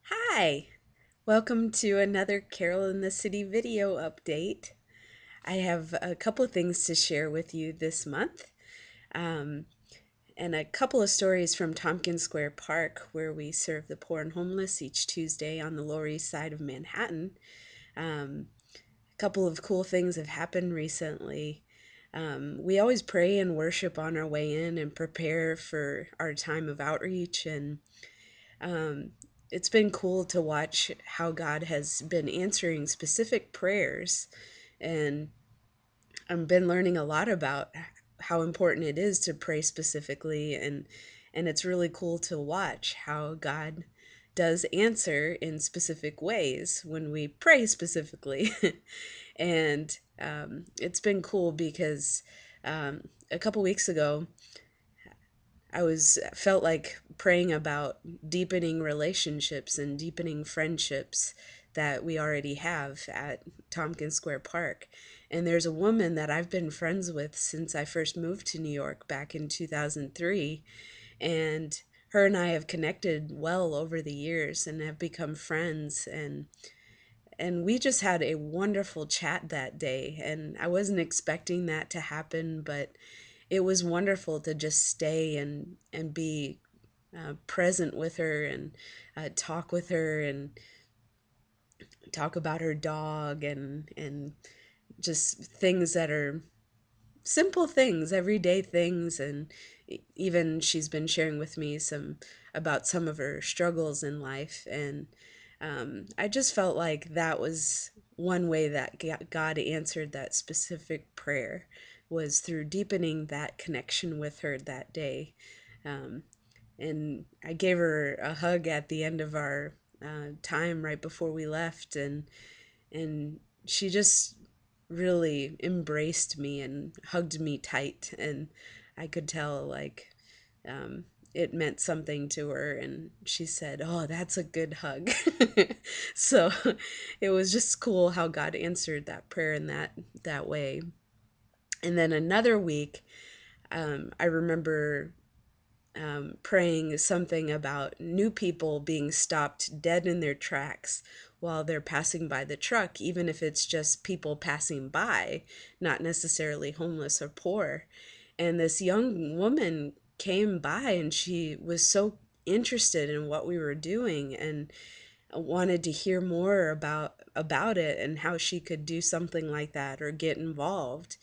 Hi, welcome to another Carol in the City video update. I have a couple of things to share with you this month, um, and a couple of stories from Tompkins Square Park, where we serve the poor and homeless each Tuesday on the Lower East Side of Manhattan. A couple of cool things have happened recently. We always pray and worship on our way in and prepare for our time of outreach, and um, it's been cool to watch how God has been answering specific prayers. And I've been learning a lot about how important it is to pray specifically. And it's really cool to watch how God does answer in specific ways when we pray specifically. And it's been cool because a couple weeks ago, I was felt like praying about deepening relationships and deepening friendships that we already have at Tompkins Square Park. And there's a woman that I've been friends with since I first moved to New York back in 2003. And her and I have connected well over the years and have become friends. And we just had a wonderful chat that day. And I wasn't expecting that to happen, but it was wonderful to just stay and be present with her and talk with her and talk about her dog and just things that are simple things, everyday things. And even she's been sharing with me some about some of her struggles in life. And I just felt like that was one way that God answered that specific prayer, was through deepening that connection with her that day. Um, and I gave her a hug at the end of our time right before we left, and she just really embraced me and hugged me tight, and I could tell like um, it meant something to her, and she said, "Oh, that's a good hug." So it was just cool how God answered that prayer in that way. And then another week, I remember praying something about new people being stopped dead in their tracks while they're passing by the truck, even if it's just people passing by, not necessarily homeless or poor. And this young woman came by and she was so interested in what we were doing and wanted to hear more about it and how she could do something like that or get involved.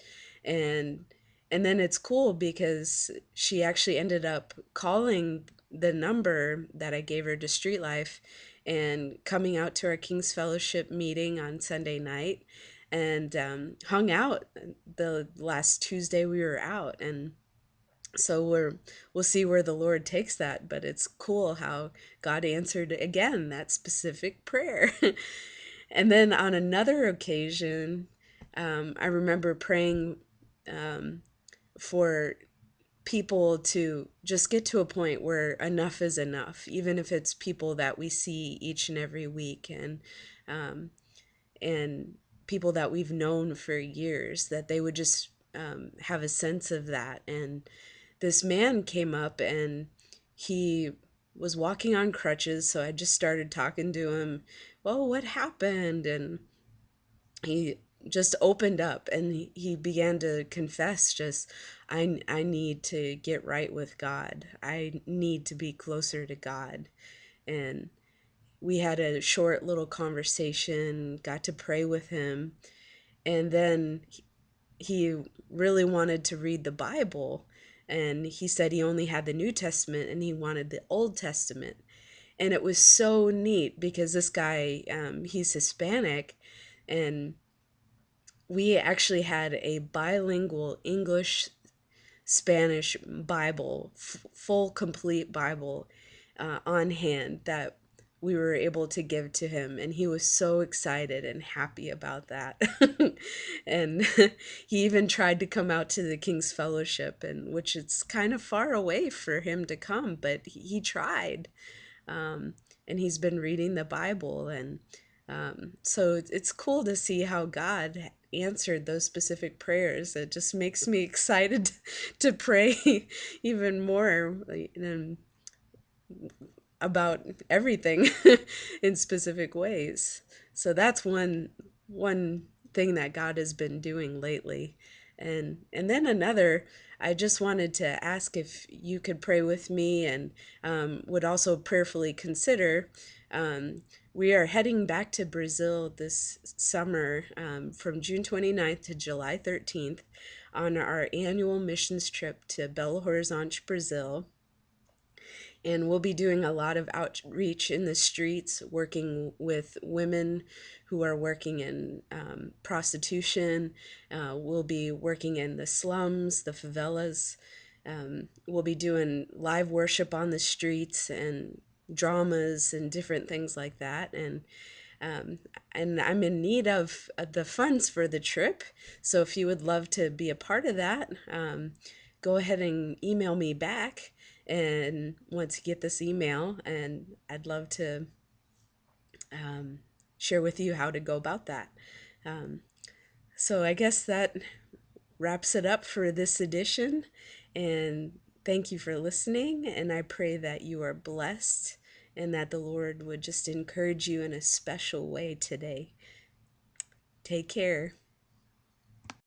and and then it's cool because she actually ended up calling the number that I gave her to Street Life and coming out to our King's Fellowship meeting on Sunday night, and hung out the last Tuesday we were out. And so we'll see where the Lord takes that, but it's cool how God answered again that specific prayer. And then on another occasion, I remember praying for people to just get to a point where enough is enough, even if it's people that we see each and every week, um, and people that we've known for years, that they would just have a sense of that. And this man came up and he was walking on crutches, so I just started talking to him. Well, what happened? And he just opened up and he began to confess, just I need to get right with God. I need to be closer to God. And we had a short little conversation, got to pray with him, and then he really wanted to read the Bible. And he said he only had the New Testament and he wanted the Old Testament. And it was so neat because this guy, he's Hispanic, and we actually had a bilingual English Spanish Bible, full complete Bible on hand that we were able to give to him, and he was so excited and happy about that. And he even tried to come out to the King's Fellowship, and which it's kind of far away for him to come, but he tried. um, and he's been reading the Bible, and so it's cool to see how God answered those specific prayers. It just makes me excited to pray even more. And about everything in specific ways. So that's one thing that God has been doing lately. And then another, I just wanted to ask if you could pray with me and would also prayerfully consider. We are heading back to Brazil this summer from June 29th to July 13th on our annual missions trip to Belo Horizonte, Brazil. And we'll be doing a lot of outreach in the streets, working with women who are working in prostitution. We'll be working in the slums, the favelas. We'll be doing live worship on the streets and dramas and different things like that. Um, and I'm in need of the funds for the trip. So if you would love to be a part of that, go ahead and email me back and once you get this email, and I'd love to um, share with you how to go about that. Um, so I guess that wraps it up for this edition. And thank you for listening. And I pray that you are blessed and that the Lord would just encourage you in a special way today. Take care.